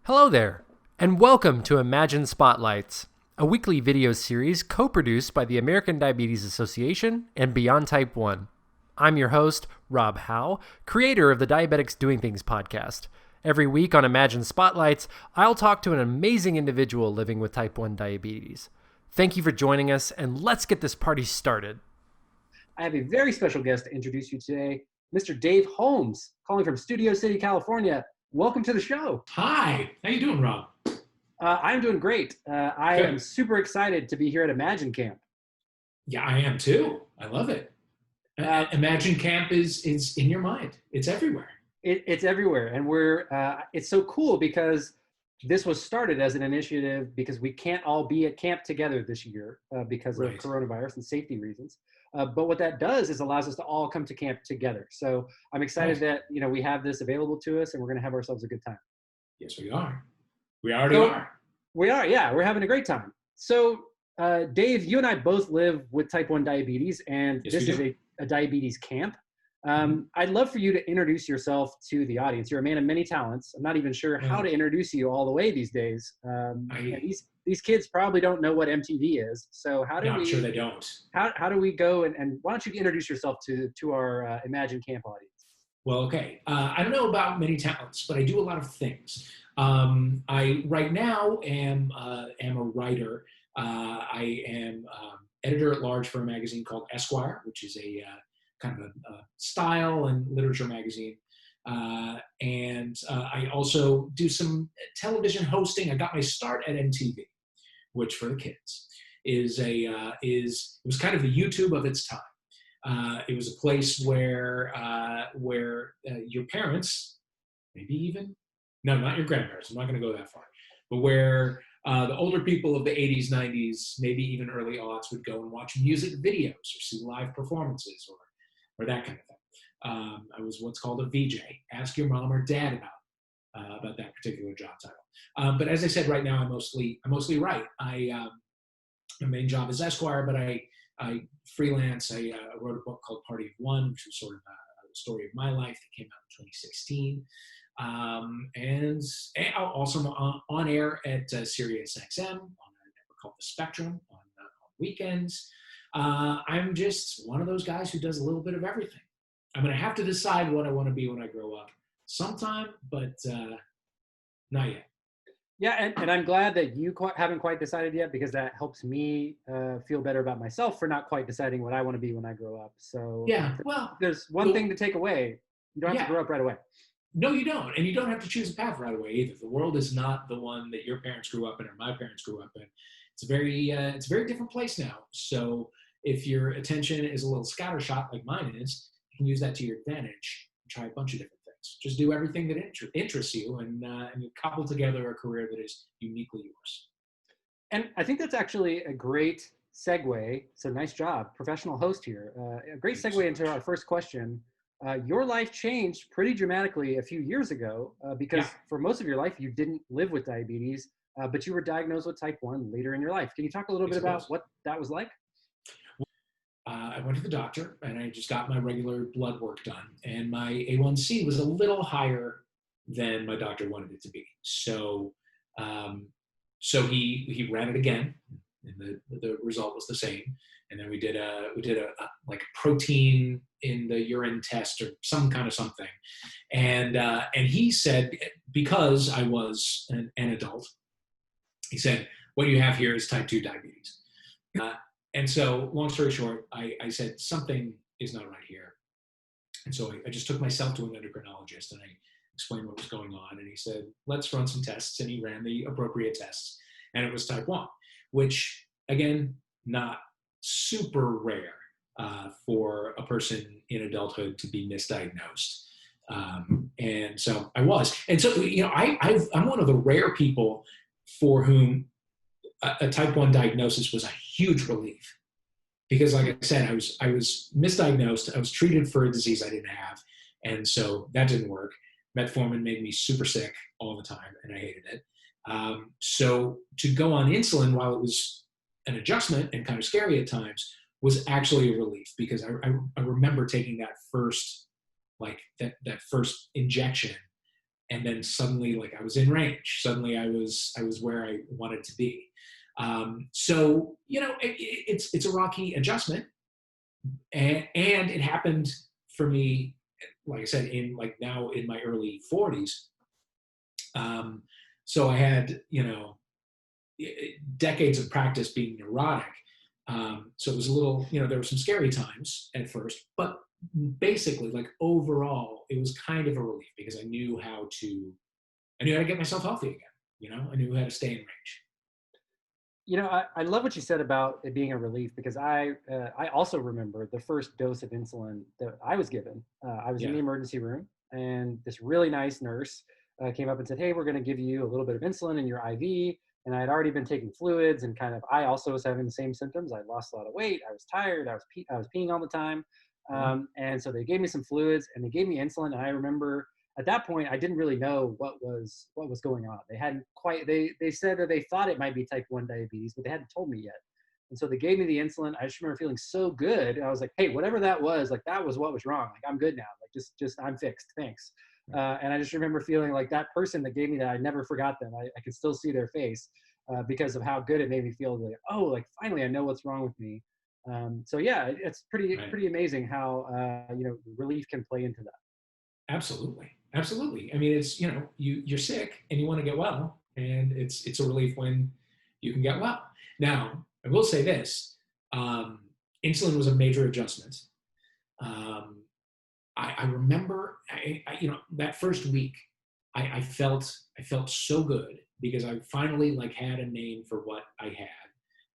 Hello there, and welcome to Imagine Spotlights, a weekly video series co-produced by the American Diabetes Association and Beyond Type 1. I'm your host, Rob Howe, creator of the Diabetics Doing Things podcast. Every week on Imagine Spotlights, I'll talk to an amazing individual living with type 1 diabetes. Thank you for joining us, and let's get this party started. I have a very special guest to introduce you today, Mr. Dave Holmes, calling from Studio City, California. Welcome to the show. Hi, how you doing, Rob? I'm doing great. I am super excited to be here at Imagine Camp. Yeah, I am too. I love it. Imagine Camp is in your mind. It's everywhere. It's everywhere, and it's so cool because this was started as an initiative because we can't all be at camp together this year because of coronavirus and safety reasons. But what that does is allows us to all come to camp together. So I'm excited that we have this available to us, and we're going to have ourselves a good time. Yes, we are. We already are. We are, yeah. We're having a great time. So, Dave, you and I both live with type 1 diabetes, and this is a diabetes camp. I'd love for you to introduce yourself to the audience. You're a man of many talents. I'm not even sure how to introduce you all the way these days. These kids probably don't know what MTV is. So I'm sure they don't. How do we go and why don't you introduce yourself to our Imagine Camp audience? Well, okay. I don't know about many talents, but I do a lot of things. I right now am a writer. I am editor at large for a magazine called Esquire, which is a kind of a style and literature magazine. And I also do some television hosting. I got my start at MTV, which for the kids it was kind of the YouTube of its time. It was a place where your parents, maybe even, no, not your grandparents, I'm not going to go that far, but where the older people of the 80s, 90s, maybe even early aughts would go and watch music videos or see live performances or that kind of thing. I was what's called a VJ. Ask your mom or dad about that particular job title. But as I said, right now I mostly write. My main job is Esquire, but I freelance. I wrote a book called Party of One, which was sort of a story of my life that came out in 2016. And also on air at Sirius XM on a network called The Spectrum on weekends. I'm just one of those guys who does a little bit of everything. I'm going to have to decide what I want to be when I grow up sometime, but not yet. Yeah, and I'm glad that you haven't quite decided yet, because that helps me feel better about myself for not quite deciding what I want to be when I grow up. So yeah, well, there's one thing to take away. You don't have to grow up right away. No, you don't. And you don't have to choose a path right away either. The world is not the one that your parents grew up in or my parents grew up in. It's a very different place now. So if your attention is a little scattershot like mine is, you can use that to your advantage and try a bunch of different things. Just do everything that interests you and you cobble together a career that is uniquely yours. And I think that's actually a great segue. So nice job, professional host here. A great segue into our first question. Your life changed pretty dramatically a few years ago because for most of your life you didn't live with diabetes, but you were diagnosed with type 1 later in your life. Can you talk a little bit about what that was like? I went to the doctor and I just got my regular blood work done, and my A1C was a little higher than my doctor wanted it to be. So he ran it again, and the result was the same. And then we did a like protein in the urine test or some kind of something, and he said, because I was an adult, he said, what you have here is type 2 diabetes. And so, long story short, I said, something is not right here. And so I just took myself to an endocrinologist and I explained what was going on. And he said, let's run some tests. And he ran the appropriate tests. And it was type 1, which, again, not super rare for a person in adulthood to be misdiagnosed. And so I was. And so, I'm one of the rare people for whom a type 1 diagnosis was a huge relief, because like I said, I was misdiagnosed. I was treated for a disease I didn't have. And so that didn't work. Metformin made me super sick all the time and I hated it. So to go on insulin, while it was an adjustment and kind of scary at times, was actually a relief, because I remember taking that first injection and then suddenly, like, I was in range. Suddenly, I was where I wanted to be. So it's a rocky adjustment, and it happened for me, like I said, in like now in my early 40s. So I had decades of practice being neurotic. So it was a little, there were some scary times at first, but basically, like overall, it was kind of a relief because I knew how to get myself healthy again. I knew how to stay in range. I love what you said about it being a relief, because I also remember the first dose of insulin that I was given. I was in the emergency room, and this really nice nurse came up and said, "Hey, we're going to give you a little bit of insulin in your IV." And I had already been taking fluids, and I also was having the same symptoms. I lost a lot of weight. I was tired. I was peeing all the time. And so they gave me some fluids, and they gave me insulin. And I remember at that point, I didn't really know what was going on. They hadn't quite, they said that they thought it might be type 1 diabetes, but they hadn't told me yet. And so they gave me the insulin. I just remember feeling so good. And I was like, hey, whatever that was, like, that was what was wrong. Like, I'm good now. Like, just I'm fixed. Thanks. And I just remember feeling like that person that gave me that, I never forgot them. I can still see their face because of how good it made me feel. Like, oh, like finally I know what's wrong with me. So yeah, it's pretty amazing how relief can play into that. Absolutely. I mean, it's you're sick and you want to get well, and it's a relief when you can get well. Now, I will say this: insulin was a major adjustment. I remember, that first week, I felt so good because I finally had a name for what I had.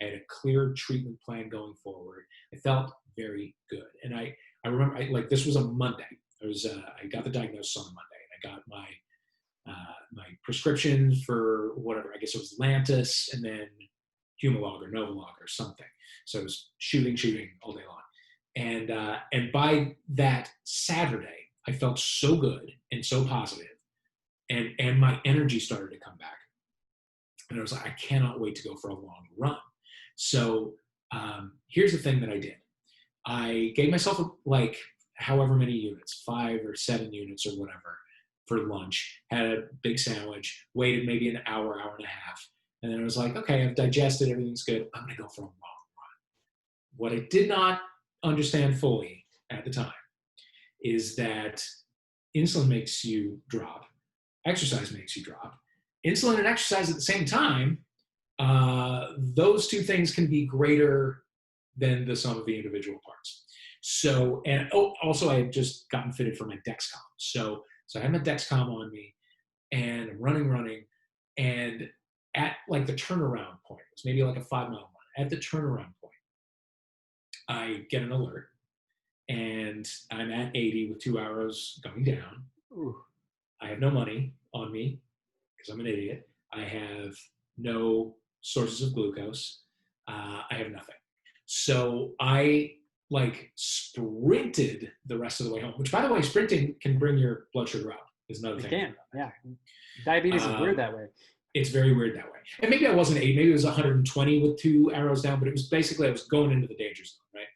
I had a clear treatment plan going forward. I felt very good, and I remember this was a Monday. I got the diagnosis on Monday, and I got my prescriptions for whatever. I guess it was Lantus, and then Humalog or Novolog or something. So it was shooting all day long. And by that Saturday, I felt so good and so positive, and my energy started to come back. And I was like, I cannot wait to go for a long run. So here's the thing that I did. I gave myself however many units, 5 or 7 units or whatever, for lunch, had a big sandwich, waited maybe an hour and a half. And then I was like, okay, I've digested, everything's good. I'm going to go for a long run. What I did not understand fully at the time is that insulin makes you drop, exercise makes you drop. Insulin and exercise at the same time, those two things can be greater than the sum of the individual parts. So, and also I had just gotten fitted for my Dexcom. So I had my Dexcom on me, and I'm running, and at the turnaround point, it was maybe a 5-mile run. At the turnaround point, I get an alert, and I'm at 80 with 2 arrows going down. Ooh. I have no money on me because I'm an idiot. I have no sources of glucose. I have nothing. So I sprinted the rest of the way home, which, by the way, sprinting can bring your blood sugar up. Is another thing. It can, yeah. Diabetes is weird that way. It's very weird that way. And maybe I wasn't 80, maybe it was 120 with 2 arrows down, but it was basically, I was going into the danger zone, right?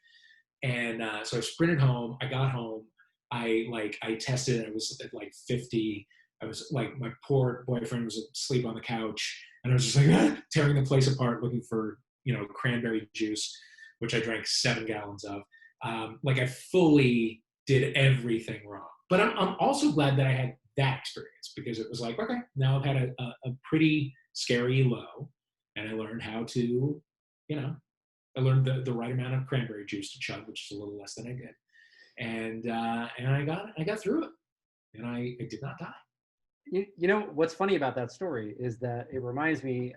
And so I sprinted home. I got home. I tested. I was at 50. I was my poor boyfriend was asleep on the couch, and I was just tearing the place apart, looking for cranberry juice, which I drank 7 gallons of. I fully did everything wrong. But I'm also glad that I had that experience, because it was okay, now I've had a pretty scary low, and I learned how to, I learned the right amount of cranberry juice to chug, which is a little less than I did. And I got through it, and I did not die. What's funny about that story is that it reminds me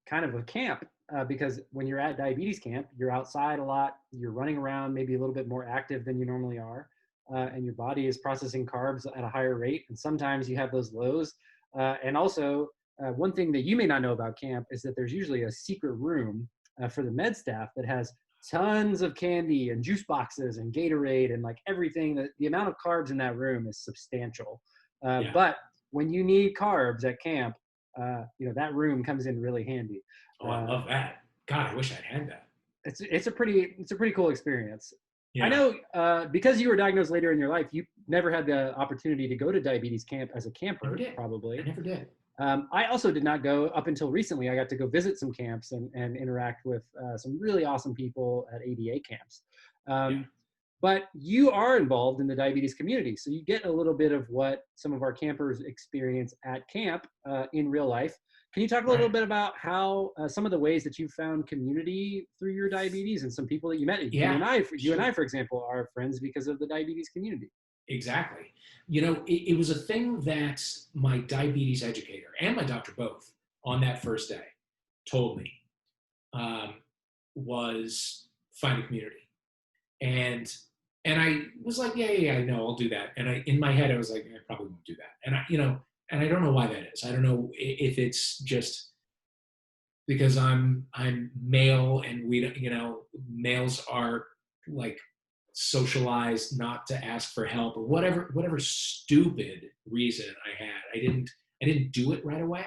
kind of camp, because when you're at diabetes camp, you're outside a lot, you're running around, maybe a little bit more active than you normally are, and your body is processing carbs at a higher rate, and sometimes you have those lows. And also, one thing that you may not know about camp is that there's usually a secret room for the med staff that has tons of candy and juice boxes and Gatorade and everything. That the amount of carbs in that room is substantial. But when you need carbs at camp, that room comes in really handy. Oh, I love that. God, I wish I'd had that. It's a pretty cool experience. You I know because you were diagnosed later in your life, you never had the opportunity to go to diabetes camp as a camper, never did. probably. I never did. I also did not go up until recently. I got to go visit some camps and interact with some really awesome people at ADA camps. But you are involved in the diabetes community, so you get a little bit of what some of our campers experience at camp in real life. Can you talk a little bit about how some of the ways that you found community through your diabetes and some people that you met? Yeah, you and I, for example, are friends because of the diabetes community. Exactly. You know, it was a thing that my diabetes educator and my doctor both on that first day told me was find a community. And I was like, yeah, I know, I'll do that. And in my head, I was like, I probably won't do that. And and I don't know why that is. I don't know if it's just because I'm male and we don't, males are like socialized not to ask for help or whatever stupid reason I had. I didn't do it right away.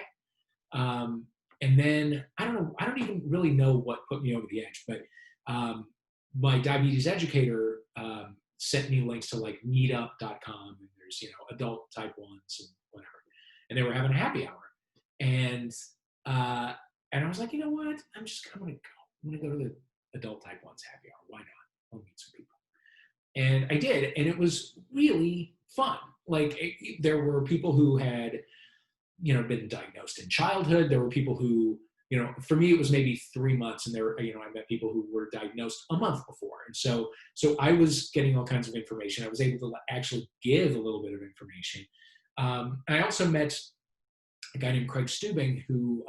And then I don't even really know what put me over the edge, but my diabetes educator sent me links to like meetup.com, and there's adult type 1s and whatever, and they were having a happy hour, and I was like, you know what, I'm gonna go to the adult type 1s happy hour. Why not? I'll meet some people. And I did, and it was really fun. Like there were people who had been diagnosed in childhood. There were people who, for me, it was maybe 3 months, and there were, I met people who were diagnosed a month before. And so I was getting all kinds of information. I was able to actually give a little bit of information. I also met a guy named Craig Stubing who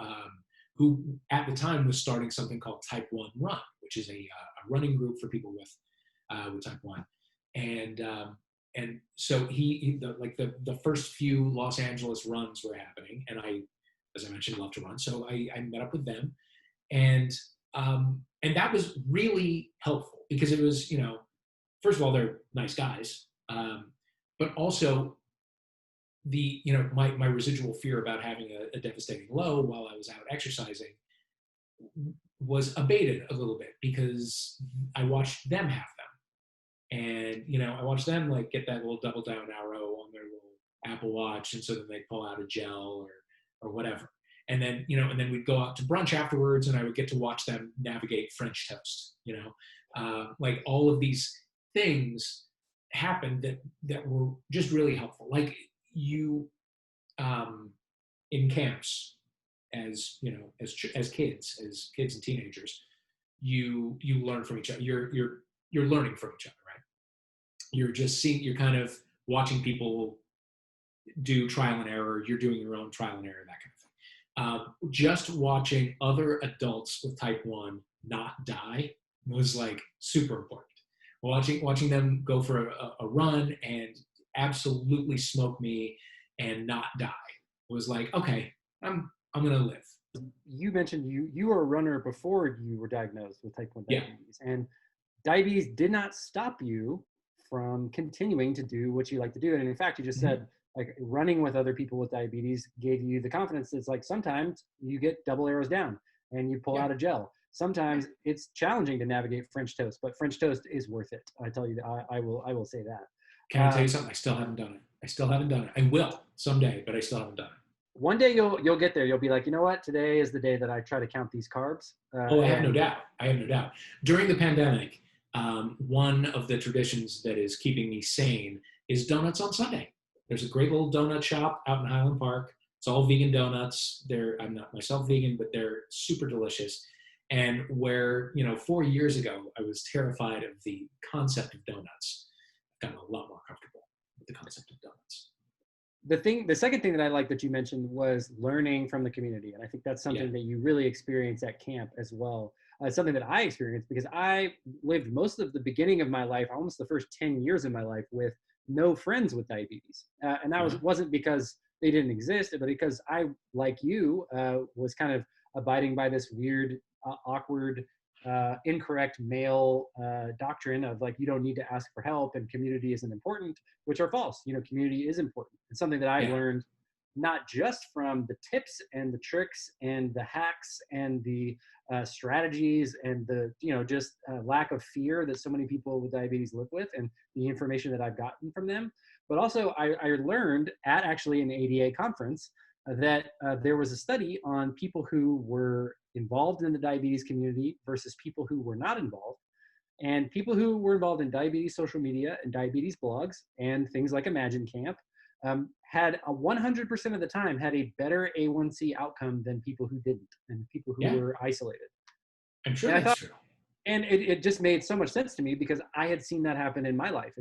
at the time was starting something called Type 1 Run, which is a running group for people with Type 1. And so the first few Los Angeles runs were happening, and I, as I mentioned, love to run. So I met up with them, and that was really helpful because it was, first of all, they're nice guys, but also my residual fear about having a devastating low while I was out exercising was abated a little bit because I watched them have them. And, I watched them like get that little double down arrow on their little Apple Watch. And so then they'd pull out a gel or whatever. And then, and then we'd go out to brunch afterwards, and I would get to watch them navigate French toast, like all of these things happened that were just really helpful. Like you, in camps as kids and teenagers, you learn from each other. You're learning from each other, right? You're kind of watching people do trial and error. You're doing your own trial and error, that kind of thing. Just watching other adults with type 1 not die was like super important. Watching them go for a run and absolutely smoke me and not die was like, okay, I'm gonna live. You mentioned you were a runner before you were diagnosed with type 1 diabetes, and diabetes did not stop you from continuing to do what you like to do. And in fact, you just said like running with other people with diabetes gave you the confidence. It's like sometimes you get double arrows down and you pull out a gel. Sometimes it's challenging to navigate French toast, but French toast is worth it. I tell you, I will say that. Can I tell you something? I still haven't done it. I will someday, but I still haven't done it. One day you'll get there. You'll be like, you know what? Today is the day that I try to count these carbs. I have no doubt. During the pandemic, one of the traditions that is keeping me sane is donuts on Sunday. There's a great little donut shop out in Highland Park. It's all vegan donuts. I'm not myself vegan, but they're super delicious. And where, 4 years ago, I was terrified of the concept of donuts, I've gotten a lot more comfortable with the concept of donuts. The second thing that I like that you mentioned was learning from the community. And I think that's something that you really experience at camp as well. Something that I experienced because I lived most of the beginning of my life, almost the first 10 years of my life, with no friends with diabetes. And that wasn't because they didn't exist, but because I, like you, was kind of abiding by this weird, awkward, incorrect male doctrine of like, you don't need to ask for help and community isn't important, which are false. Community is important. It's something that I learned not just from the tips and the tricks and the hacks and the strategies and the, just lack of fear that so many people with diabetes live with, and the information that I've gotten from them. But also I learned at actually an ADA conference that there was a study on people who were involved in the diabetes community versus people who were not involved. And people who were involved in diabetes social media and diabetes blogs and things like Imagine Camp had 100% of the time had a better A1C outcome than people who didn't, and people who were isolated. I'm sure that's true. And it just made so much sense to me, because I had seen that happen in my life.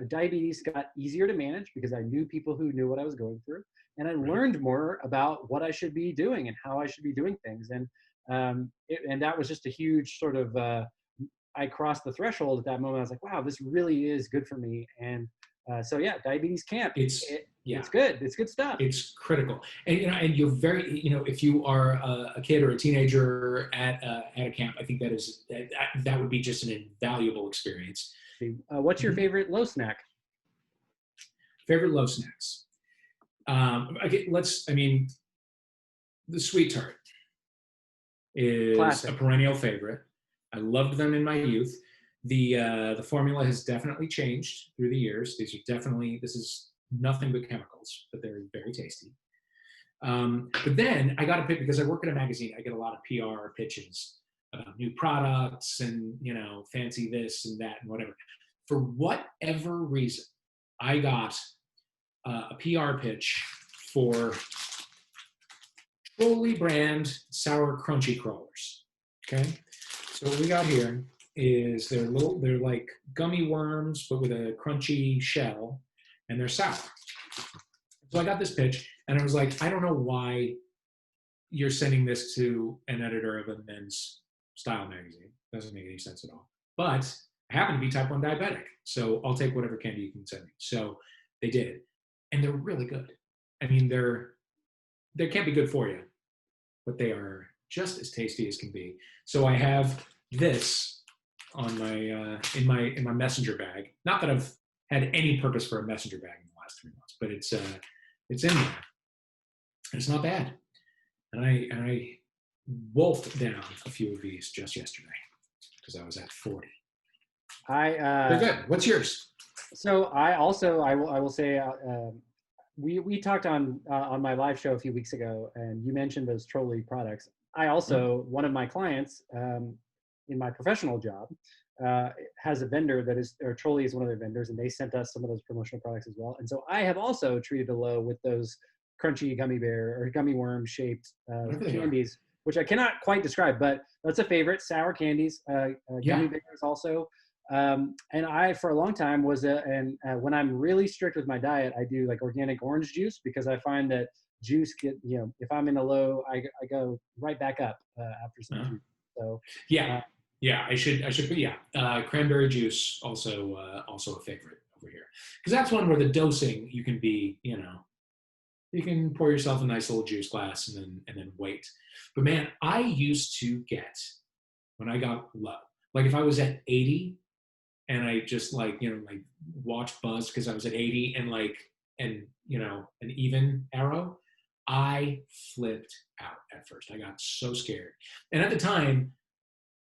Diabetes got easier to manage because I knew people who knew what I was going through, and I learned more about what I should be doing and how I should be doing things. And that was just a huge sort of, I crossed the threshold at that moment. I was like, wow, this really is good for me. And so Diabetes Camp, it's good. It's good stuff. It's critical. And, and you're very, if you are a kid or a teenager at a camp, I think that would be just an invaluable experience. What's your favorite low snack? Favorite low snacks? The sweet tart is classic. A perennial favorite. I loved them in my youth. The formula has definitely changed through the years. This is nothing but chemicals, but they're very tasty. But then I got to pick, because I work at a magazine, I get a lot of PR pitches about new products and, fancy this and that and whatever. For whatever reason, I got a PR pitch for Trolley brand sour crunchy crawlers. Okay. So what we got here is they're like gummy worms, but with a crunchy shell, and they're sour. So I got this pitch, and I was like, I don't know why you're sending this to an editor of a men's style magazine. Doesn't make any sense at all. But I happen to be type 1 diabetic, so I'll take whatever candy you can send me. So they did, and they're really good. I mean, they can't be good for you, but they are just as tasty as can be. So I have this on my in my messenger bag. Not that I've had any purpose for a messenger bag in the last 3 months, but it's in there. It's not bad. And I wolfed down a few of these just yesterday because I was at 40. They're good. What's yours? So I will say we talked on my live show a few weeks ago, and you mentioned those Trolley products. I also, one of my clients in my professional job has a vendor or Trolley is one of their vendors, and they sent us some of those promotional products as well. And so I have also treated a low with those crunchy gummy bear or gummy worm shaped candies, which I cannot quite describe, but that's a favorite. Sour candies, gummy bears also. And I, for a long time, when I'm really strict with my diet, I do like organic orange juice, because I find that juice if I'm in a low, I go right back up after some juice. So I should cranberry juice also a favorite over here, because that's one where the dosing you can be, you can pour yourself a nice little juice glass and then wait. But man, I used to get, when I got low, like if I was at 80 and I just watch buzz because I was at 80 and an even arrow, I flipped out at first. I got so scared. And at the time,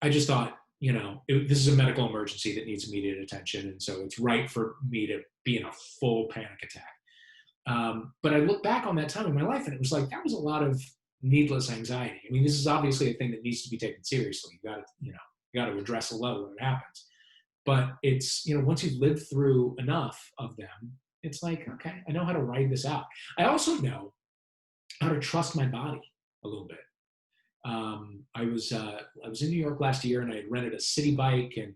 I just thought, this is a medical emergency that needs immediate attention. And so it's right for me to be in a full panic attack. But I look back on that time in my life, and it was like, that was a lot of needless anxiety. I mean, this is obviously a thing that needs to be taken seriously. You got to address a low when it happens. But it's, once you've lived through enough of them, it's like, okay, I know how to ride this out. I also know how to trust my body a little bit. I was in New York last year, and I had rented a city bike, and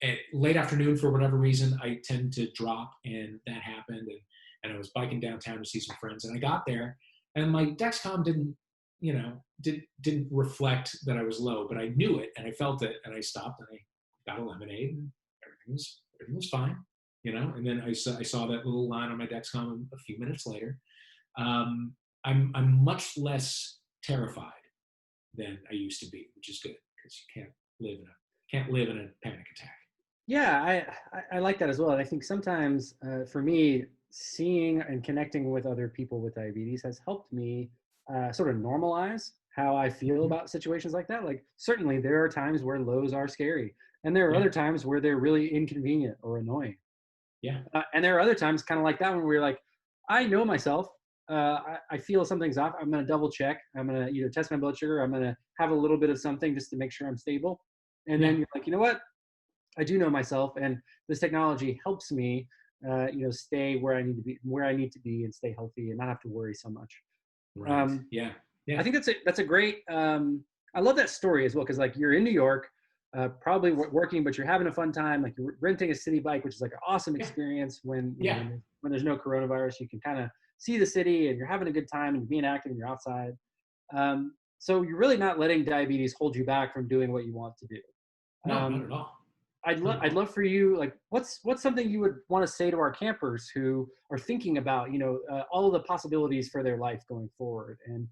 at late afternoon, for whatever reason, I tend to drop, and that happened. And I was biking downtown to see some friends, and I got there, and my Dexcom didn't reflect that I was low, but I knew it, and I felt it, and I stopped, and I got a lemonade, and everything was fine, And then I saw that little line on my Dexcom a few minutes later. I'm much less terrified than I used to be, which is good, because you can't live in a panic attack. Yeah, I like that as well. And I think sometimes for me, seeing and connecting with other people with diabetes has helped me sort of normalize how I feel about situations like that. Like, certainly there are times where lows are scary, and there are other times where they're really inconvenient or annoying. Yeah. And there are other times, kind of like that one, where you're like, I know myself. I feel something's off. I'm going to double check. I'm going to either test my blood sugar. I'm going to have a little bit of something just to make sure I'm stable. And then you're like, you know what? I do know myself, and this technology helps me, stay where I need to be, and stay healthy, and not have to worry so much. Right. I think that's a great. I love that story as well, because like, you're in New York, probably working, but you're having a fun time. Like, you're renting a city bike, which is like an awesome experience when when there's no coronavirus. You can kind of see the city, and you're having a good time, and being active, and you're outside. So you're really not letting diabetes hold you back from doing what you want to do. No, not at all. I'd love for you, like, what's something you would want to say to our campers who are thinking about, all of the possibilities for their life going forward, and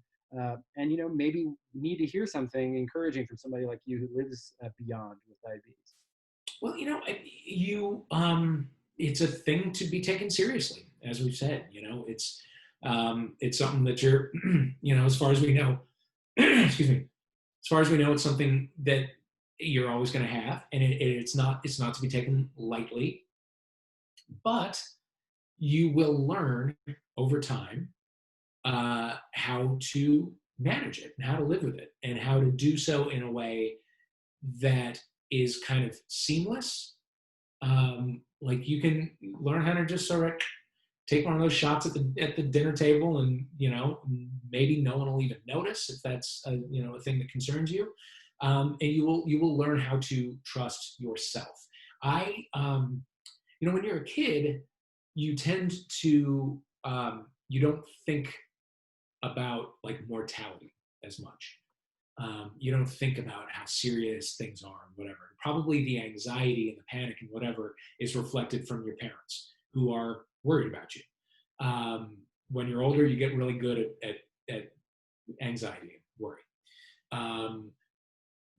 maybe need to hear something encouraging from somebody like you who lives beyond with diabetes. Well, it's a thing to be taken seriously, as we've said. It's something that you're, as far as we know, excuse me, as far as we know, it's something that you're always going to have, and it's not to be taken lightly. But you will learn over time how to manage it, and how to live with it, and how to do so in a way that is kind of seamless. Like, you can learn how to just sort of take one of those shots at the dinner table, and maybe no one will even notice if that's a thing that concerns you. And you will learn how to trust yourself. When you're a kid, you tend to you don't think about like mortality as much. You don't think about how serious things are and whatever. Probably the anxiety and the panic and whatever is reflected from your parents, who are worried about you. When you're older, you get really good at anxiety and worry.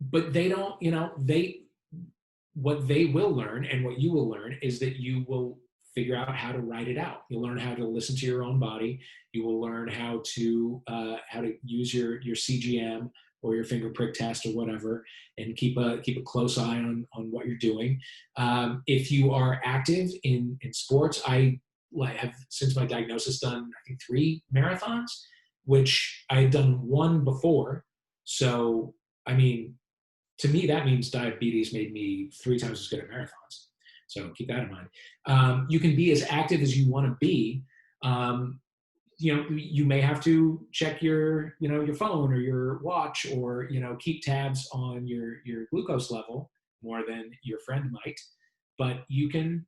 But they don't, what they will learn, and what you will learn, is that you will figure out how to write it out. You'll learn how to listen to your own body. You will learn how to use your CGM or your finger prick test or whatever, and keep a close eye on what you're doing. If you are active in sports, I have, since my diagnosis, done I think 3 marathons, which I had done 1 before. So I mean, to me, that means diabetes made me 3 times as good at marathons. So keep that in mind. You can be as active as you want to be. You may have to check your phone or your watch, or keep tabs on your glucose level more than your friend might. But you can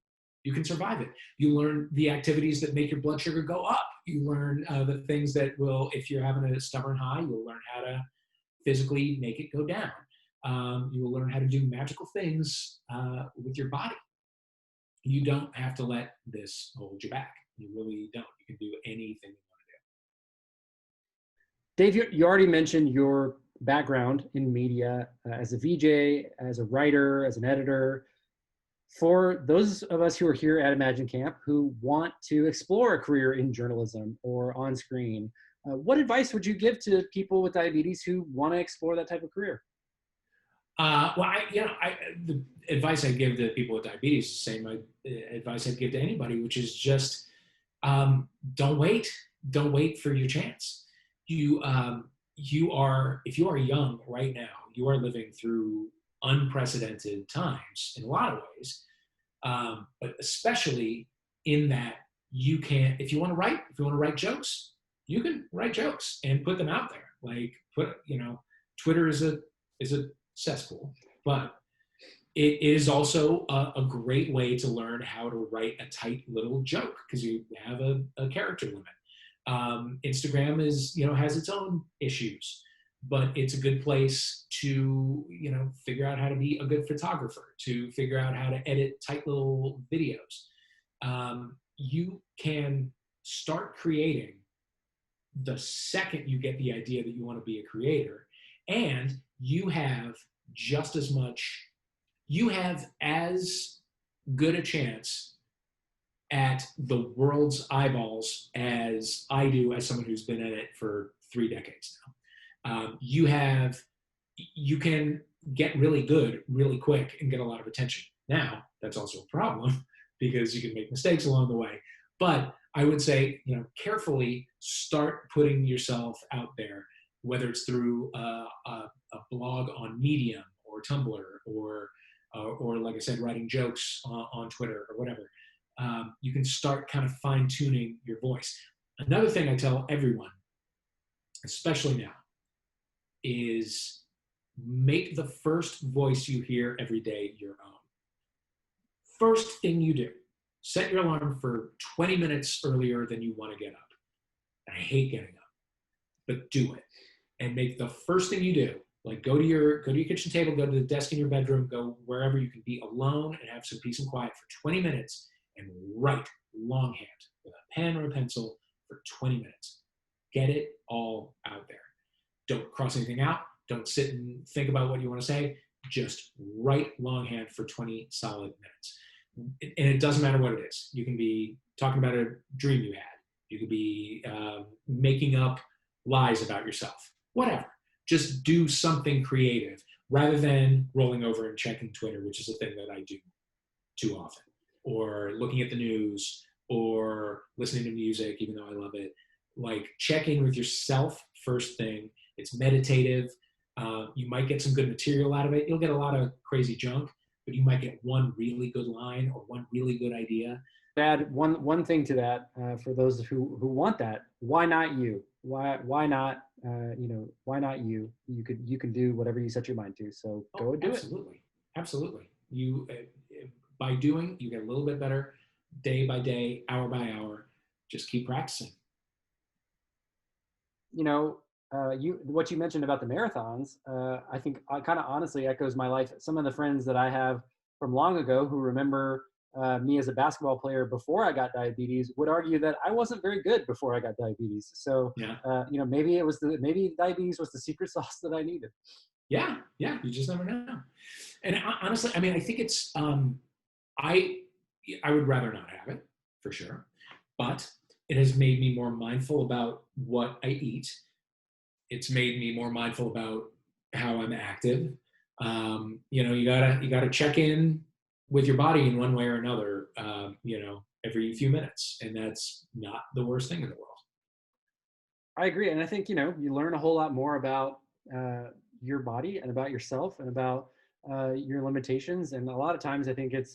survive it. You learn the activities that make your blood sugar go up. You learn the things that will, if you're having a stubborn high, you'll learn how to physically make it go down. You will learn how to do magical things with your body. You don't have to let this hold you back. You really don't. You can do anything you want to do. Dave, you already mentioned your background in media as a VJ, as a writer, as an editor. For those of us who are here at Imagine Camp who want to explore a career in journalism or on screen, what advice would you give to people with diabetes who want to explore that type of career? The advice I give to people with diabetes is the same advice I'd give to anybody, which is just don't wait. Don't wait for your chance. If you are young right now, you are living through unprecedented times in a lot of ways, but especially in that you can, if you want to write jokes, you can write jokes and put them out there. Like, Twitter is a cesspool, but it is also a great way to learn how to write a tight little joke, because you have a character limit. Instagram has its own issues, but it's a good place to figure out how to be a good photographer, to figure out how to edit tight little videos. You can start creating the second you get the idea that you want to be a creator, and you have as good a chance at the world's eyeballs as I do as someone who's been at it for 3 decades now. You can get really good really quick and get a lot of attention. Now, that's also a problem because you can make mistakes along the way. But I would say, carefully start putting yourself out there, whether it's through a blog on Medium or Tumblr or like I said, writing jokes on Twitter or whatever. You can start kind of fine tuning your voice. Another thing I tell everyone, especially now, is make the first voice you hear every day your own. First thing you do, set your alarm for 20 minutes earlier than you want to get up. I hate getting up, but do it. And make the first thing you do, like go to your kitchen table, go to the desk in your bedroom, go wherever you can be alone and have some peace and quiet for 20 minutes and write longhand with a pen or a pencil for 20 minutes. Get it all out there. Don't cross anything out. Don't sit and think about what you want to say. Just write longhand for 20 solid minutes. And it doesn't matter what it is. You can be talking about a dream you had. You could be making up lies about yourself. Whatever. Just do something creative rather than rolling over and checking Twitter, which is a thing that I do too often, or looking at the news or listening to music, even though I love it. Like, check in with yourself first thing. It's meditative. You might get some good material out of it. You'll get a lot of crazy junk, but you might get one really good line or one really good idea. Add one thing to that for those who want that. Why not you? Why not? Why not you? You can do whatever you set your mind to. So go and do it. Absolutely. You by doing, you get a little bit better day by day, hour by hour. Just keep practicing. What you mentioned about the marathons, I think kind of honestly echoes my life. Some of the friends that I have from long ago who remember me as a basketball player before I got diabetes would argue that I wasn't very good before I got diabetes. So, maybe diabetes was the secret sauce that I needed. Yeah. You just never know. And honestly, I mean, I think it's, I would rather not have it for sure, but it has made me more mindful about what I eat. It's made me more mindful about how I'm active. You gotta check in with your body in one way or another, every few minutes, and that's not the worst thing in the world. I agree, and I think you learn a whole lot more about your body and about yourself and about your limitations. And a lot of times, I think it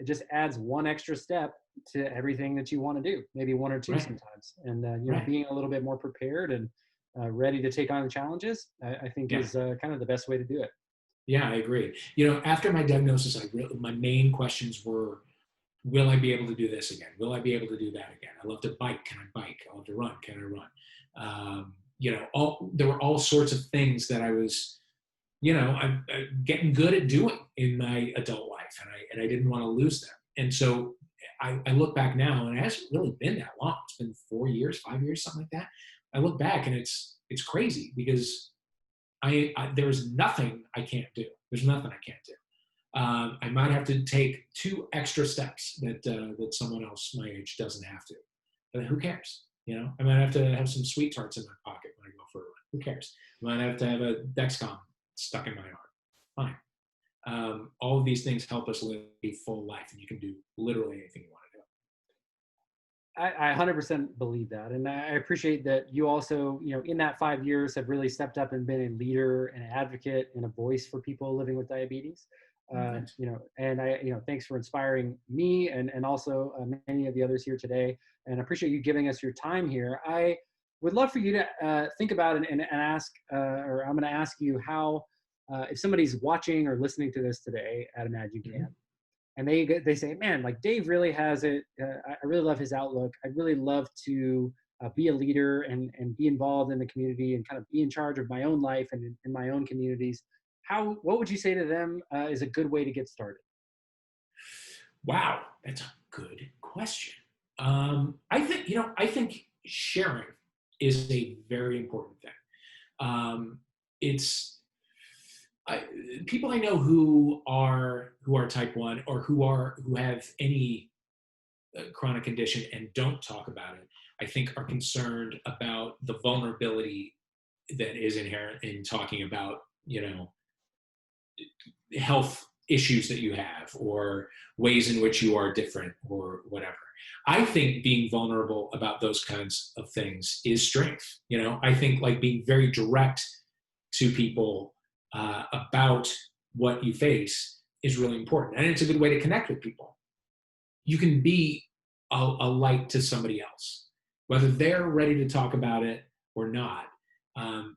just adds one extra step to everything that you want to do, maybe one or two right. sometimes. And being a little bit more prepared and ready to take on the challenges, I think is kind of the best way to do it. Yeah, I agree. After my diagnosis, my main questions were, will I be able to do this again? Will I be able to do that again? I love to bike. Can I bike? I love to run. Can I run? There were all sorts of things that I was, I'm getting good at doing in my adult life, and I didn't want to lose them. And so I look back now, and it hasn't really been that long. It's been 4 years, 5 years, something like that. I look back, and it's crazy because there's nothing I can't do. There's nothing I can't do. I might have to take 2 extra steps that someone else my age doesn't have to. But who cares? I might have to have some sweet tarts in my pocket when I go for a run. Who cares? I might have to have a Dexcom stuck in my arm. Fine. All of these things help us live a full life, and you can do literally anything you want to do. I 100% believe that. And I appreciate that you also, in that 5 years have really stepped up and been a leader and an advocate and a voice for people living with diabetes. And thanks for inspiring me and also many of the others here today. And I appreciate you giving us your time here. I would love for you to think about and ask, or I'm going to ask you how, if somebody's watching or listening to this today at Imagine Camp, mm-hmm. and they say, man, like Dave really has it. I really love his outlook. I'd really love to be a leader and be involved in the community and kind of be in charge of my own life and in my own communities. What would you say to them is a good way to get started? Wow, that's a good question. I think sharing is a very important thing. People I know who are type 1 or who have any chronic condition and don't talk about it, I think are concerned about the vulnerability that is inherent in talking about, health issues that you have or ways in which you are different or whatever. I think being vulnerable about those kinds of things is strength. I think like being very direct to people about what you face is really important. And it's a good way to connect with people. You can be a light to somebody else, whether they're ready to talk about it or not.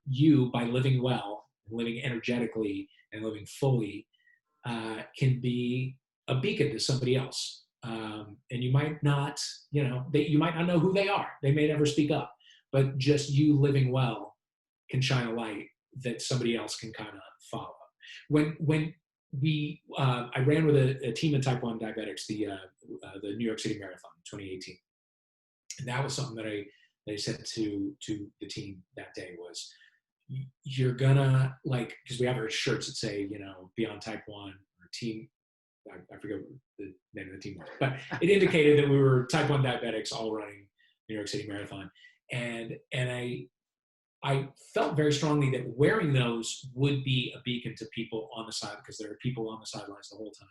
You, by living well, living energetically, and living fully, can be a beacon to somebody else. And you might not, you might not know who they are. They may never speak up, but just you living well can shine a light that somebody else can kind of follow. When I ran with a team of type 1 diabetics, the New York City Marathon, 2018. And that was something that I said to the team that day was, you're gonna because we have our shirts that say, Beyond Type 1 or team, I forget what the name of the team was, but it indicated that we were type 1 diabetics all running New York City Marathon. And I felt very strongly that wearing those would be a beacon to people on the side, because there are people on the sidelines the whole time.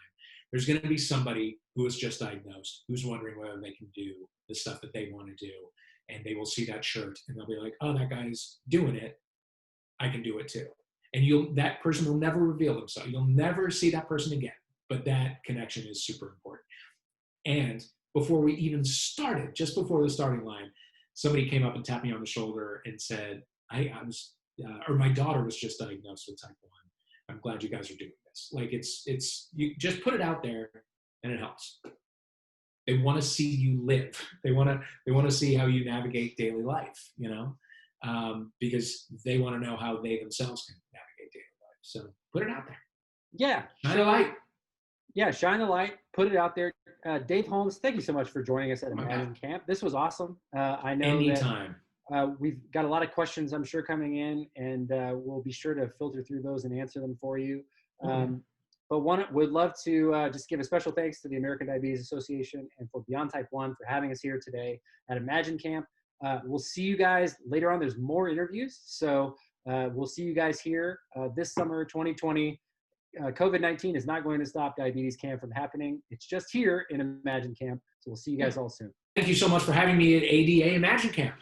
There's going to be somebody who is just diagnosed, who's wondering whether they can do the stuff that they want to do. And they will see that shirt and they'll be like, oh, that guy's doing it. I can do it too. And that person will never reveal themselves. You'll never see that person again. But that connection is super important. And before we even started, just before the starting line, somebody came up and tapped me on the shoulder and said, my daughter was just diagnosed with type 1. I'm glad you guys are doing this. You just put it out there and it helps. They want to see you live. They want to see how you navigate daily life, because they want to know how they themselves can navigate daily life. So put it out there. Yeah. Shine a light. Yeah, shine the light, put it out there. Dave Holmes, thank you so much for joining us at Imagine Camp. This was awesome. I know anytime. We've got a lot of questions, I'm sure, coming in, and we'll be sure to filter through those and answer them for you. But would love to just give a special thanks to the American Diabetes Association and for Beyond Type 1 for having us here today at Imagine Camp. We'll see you guys later on. There's more interviews, so we'll see you guys here this summer, 2020. COVID-19 is not going to stop Diabetes Camp from happening. It's just here in Imagine Camp. So we'll see you guys all soon. Thank you so much for having me at ADA Imagine Camp.